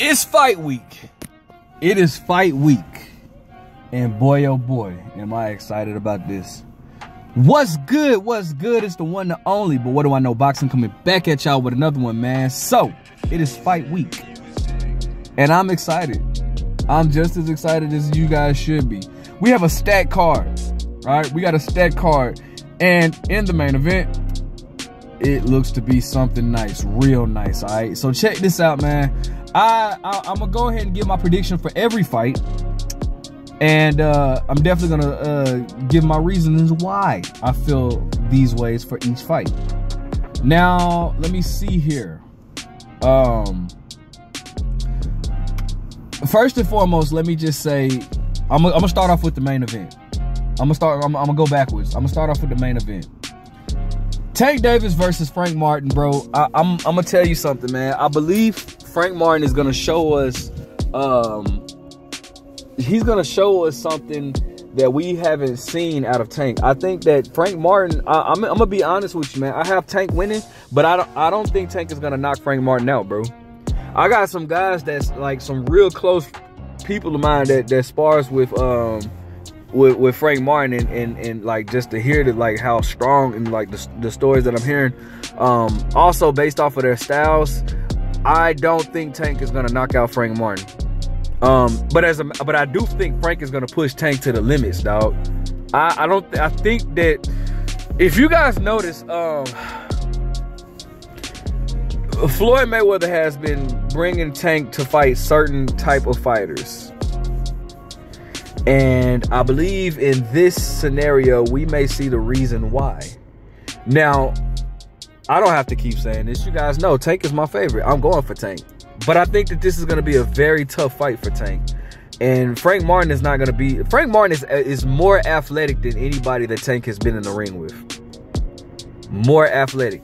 It's fight week. It is fight week. And boy, oh boy, am I excited about this. What's good? What's good? It's the one, the only. But what do I know? Boxing coming back at y'all with another one, man. So, it is fight week. And I'm excited. I'm just as excited as you guys should be. We have a stacked card. All right? We got a stacked card. And in the main event, it looks to be something nice. Real nice, all right? So, check this out, man. I'm going to go ahead and give my prediction for every fight. And I'm definitely going to give my reasons why I feel these ways for each fight. Now, let me see here. First and foremost, let me just say, I'm going to start off with the main event. I'm going to go backwards. I'm going to start off with the main event. Tank Davis versus Frank Martin, bro. I'm going to tell you something, man. I believe Frank Martin is going to show us, he's going to show us something that we haven't seen out of Tank. I think that Frank Martin, I'm going to be honest with you, man. I have Tank winning, but I don't think Tank is going to knock Frank Martin out, bro. I got some guys that's like some real close people of mine that spars with Frank Martin, and like just to hear that, like how strong and like the stories that I'm hearing, also based off of their styles, I don't think Tank is gonna knock out Frank Martin. But I do think Frank is gonna push Tank to the limits, dog. I think that if you guys notice, Floyd Mayweather has been bringing Tank to fight certain type of fighters. And I believe in this scenario, we may see the reason why. Now, I don't have to keep saying this. You guys know Tank is my favorite. I'm going for Tank. But I think that this is going to be a very tough fight for Tank. And Frank Martin is not going to be... Frank Martin is more athletic than anybody that Tank has been in the ring with. More athletic.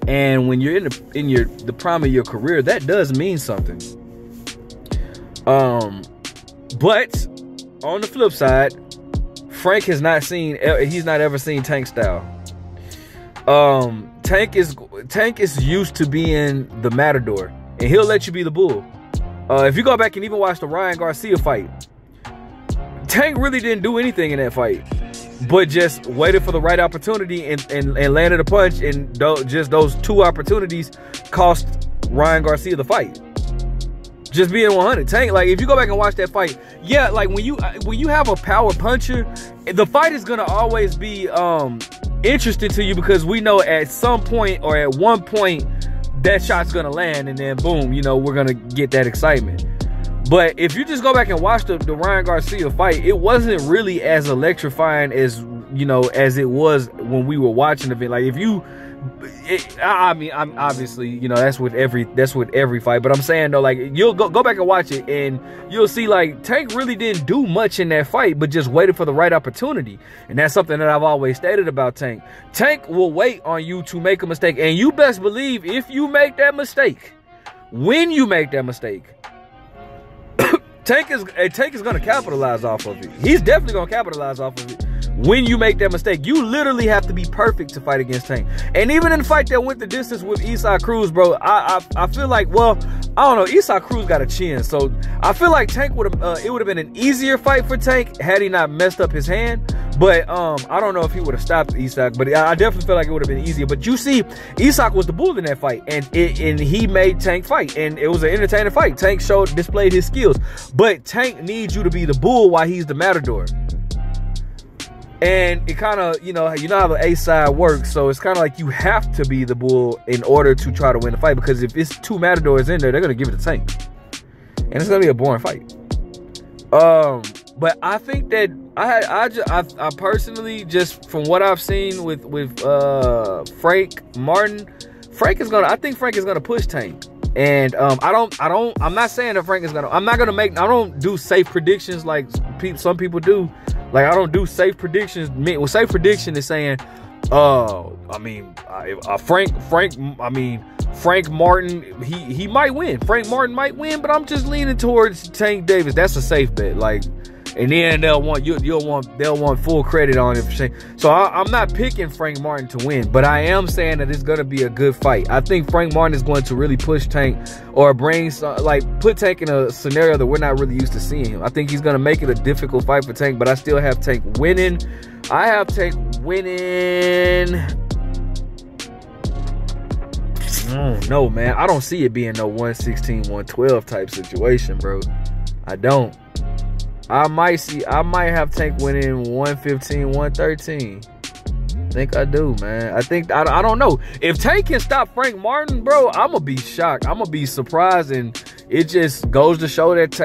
And when you're in the prime of your career, that does mean something. But on the flip side, Frank has not seen, he's not ever seen Tank style. Tank is used to being the matador, and he'll let you be the bull. If you go back and even watch the Ryan Garcia fight, Tank really didn't do anything in that fight, but just waited for the right opportunity and landed a punch, and just those two opportunities cost Ryan Garcia the fight. Just being 100. Tank, like, if you go back and watch that fight, yeah, like when you have a power puncher, the fight is gonna always be interesting to you, because we know at some point or at one point that shot's gonna land, and then boom, you know, we're gonna get that excitement. But if you just go back and watch the Ryan Garcia fight, it wasn't really as electrifying as, you know, as it was when we were watching the event. Like, if you, I'm obviously, you know, that's with every fight. But I'm saying though, like, you'll go back and watch it, and you'll see like Tank really didn't do much in that fight, but just waited for the right opportunity. And that's something that I've always stated about Tank. Tank will wait on you to make a mistake, and you best believe if you make that mistake, when you make that mistake, Tank is going to capitalize off of it. He's definitely going to capitalize off of it. When you make that mistake, you literally have to be perfect to fight against Tank. And even in the fight that went the distance with Isaac Cruz, bro, I feel like, well, I don't know, Isaac Cruz got a chin, so I feel like Tank would have it would have been an easier fight for Tank had he not messed up his hand. But I don't know if he would have stopped Isaac, but I definitely feel like it would have been easier. But you see, Isaac was the bull in that fight, and he made Tank fight, and it was an entertaining fight. Tank displayed his skills, but Tank needs you to be the bull while he's the matador. And it kind of, you know how the A side works, so it's kind of like you have to be the bull in order to try to win the fight, because if it's two matadors in there, they're going to give it to Tank. And it's going to be a boring fight. But I think that I personally, just from what I've seen with Frank Martin, I think Frank is gonna push Tank. And I'm not saying that Frank is gonna, I don't do safe predictions like some people do. Like, I don't do safe predictions. Well, safe prediction is saying, Frank Martin, he might win. Frank Martin might win, but I'm just leaning towards Tank Davis. That's a safe bet. Like, and then they'll want full credit on it for Tank. So I'm not picking Frank Martin to win, but I am saying that it's gonna be a good fight. I think Frank Martin is going to really push Tank, or put Tank in a scenario that we're not really used to seeing him. I think he's gonna make it a difficult fight for Tank, but I still have Tank winning. I have Tank winning. No, man. I don't see it being no 116, 112 type situation, bro. I don't. I might have Tank winning 115, 113. I think I do, man. I don't know. If Tank can stop Frank Martin, bro, I'm gonna be shocked. I'm gonna be surprised, and it just goes to show that,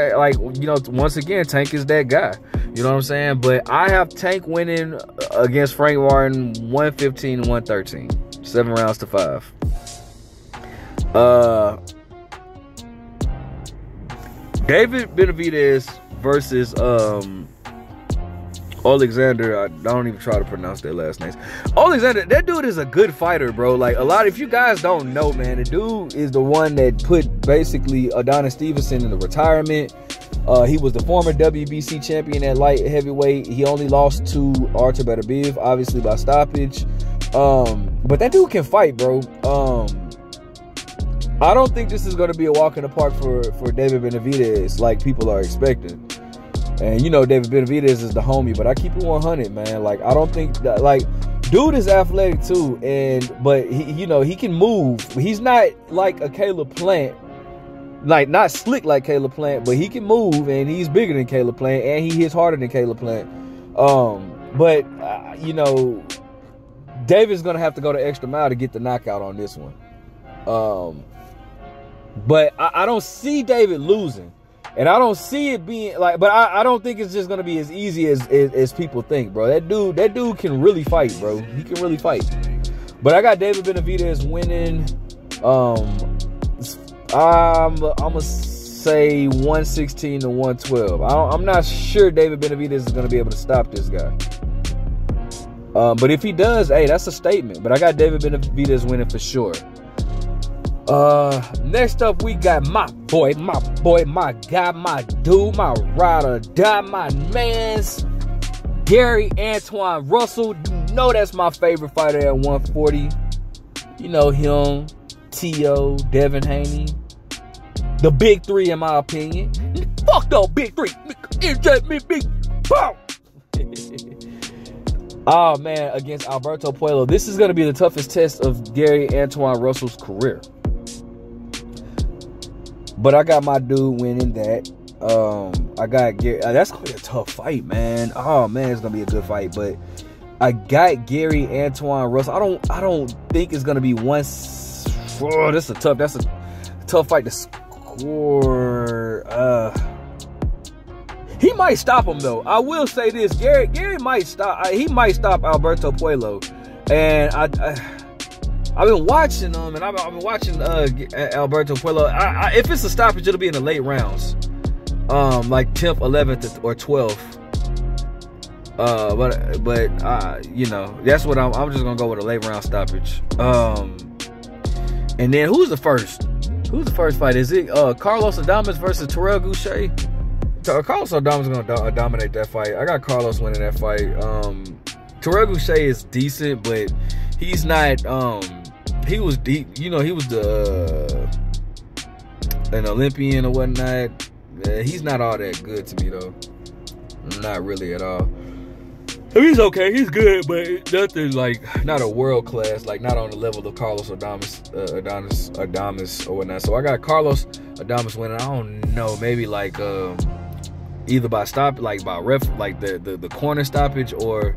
once again, Tank is that guy. You know what I'm saying? But I have Tank winning against Frank Martin 115 and 113. 7 rounds to 5. David Benavidez versus Alexander. I don't even try to pronounce their last names. Alexander, that dude is a good fighter, bro. Like, if you guys don't know, man, the dude is the one that put basically Adonis Stevenson in the retirement. He was the former WBC champion at light heavyweight. He only lost to Artur Beterbiev, obviously by stoppage. But that dude can fight, bro. I don't think this is going to be a walk in the park for David Benavidez like people are expecting. And David Benavidez is the homie, but I keep it 100, man. Like, I don't think that, dude is athletic too, but he can move. He's not like a Caleb Plant, like not slick like Caleb Plant, but he can move, and he's bigger than Caleb Plant, and he hits harder than Caleb Plant. David's gonna have to go the extra mile to get the knockout on this one. But I don't see David losing. And I don't see it being but I don't think it's just gonna be as easy as people think, bro. That dude can really fight, bro. He can really fight. But I got David Benavidez winning. I'm gonna say 116 to 112. I'm not sure David Benavidez is gonna be able to stop this guy. But if he does, hey, that's a statement. But I got David Benavidez winning for sure. Next up, we got my boy, my guy, my dude, my ride or die, my mans, Gary Antoine Russell. You know that's my favorite fighter at 140. You know him, T.O., Devin Haney. The big three, in my opinion. Fuck the big three. It's just me, big pow. Oh, man, against Alberto Puello. This is going to be the toughest test of Gary Antoine Russell's career. But I got my dude winning that. I got Gary. That's gonna be a tough fight, man. Oh man, it's gonna be a good fight. But I got Gary Antoine Russell. I don't think it's gonna be one. Oh, that's a tough fight to score. He might stop him though. I will say this: Gary might stop. He might stop Alberto Puello, and I've been watching him, and I've been watching Alberto Puello. If it's a stoppage, it'll be in the late rounds, like 10th, 11th, or 12th. But that's what I'm just gonna go with a late round stoppage. And then who's the first? Who's the first fight? Is it Carlos Adames versus Terrell Goucher? Carlos Adames is gonna dominate that fight. I got Carlos winning that fight. Terrell Goucher is decent, but he's not. He was deep. He was an Olympian or whatnot. He's not all that good to me though. Not really at all. He's okay. He's good, but nothing not a world class. Not on the level of Carlos Adames or whatnot. So I got Carlos Adames winning. I don't know. Maybe either by stop, by ref, the corner stoppage, or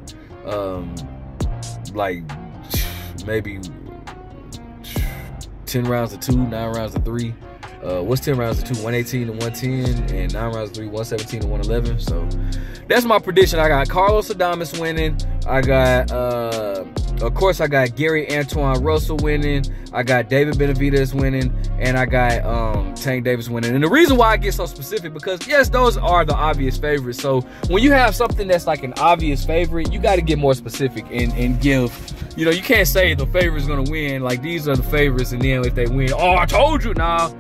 maybe 10 rounds to 2, 9 rounds to 3. What's 10 rounds to 2? 118 to 110, and 9 rounds to 3, 117 to 111. So that's my prediction. I got Carlos Adames winning. I got, of course, I got Gary Antoine Russell winning. I got David Benavidez winning, and I got Tank Davis winning. And the reason why I get so specific, because yes, those are the obvious favorites. So when you have something that's like an obvious favorite, you got to get more specific and give. You can't say the favorite's gonna win. These are the favorites, and then if they win, oh, I told you, nah.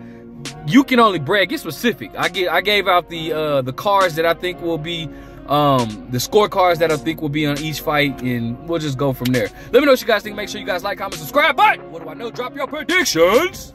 you can only brag. Get specific. I gave out the cards that I think will be the scorecards that I think will be on each fight, and we'll just go from there. Let me know what you guys think. Make sure you guys like, comment, subscribe. But what do I know? Drop your predictions.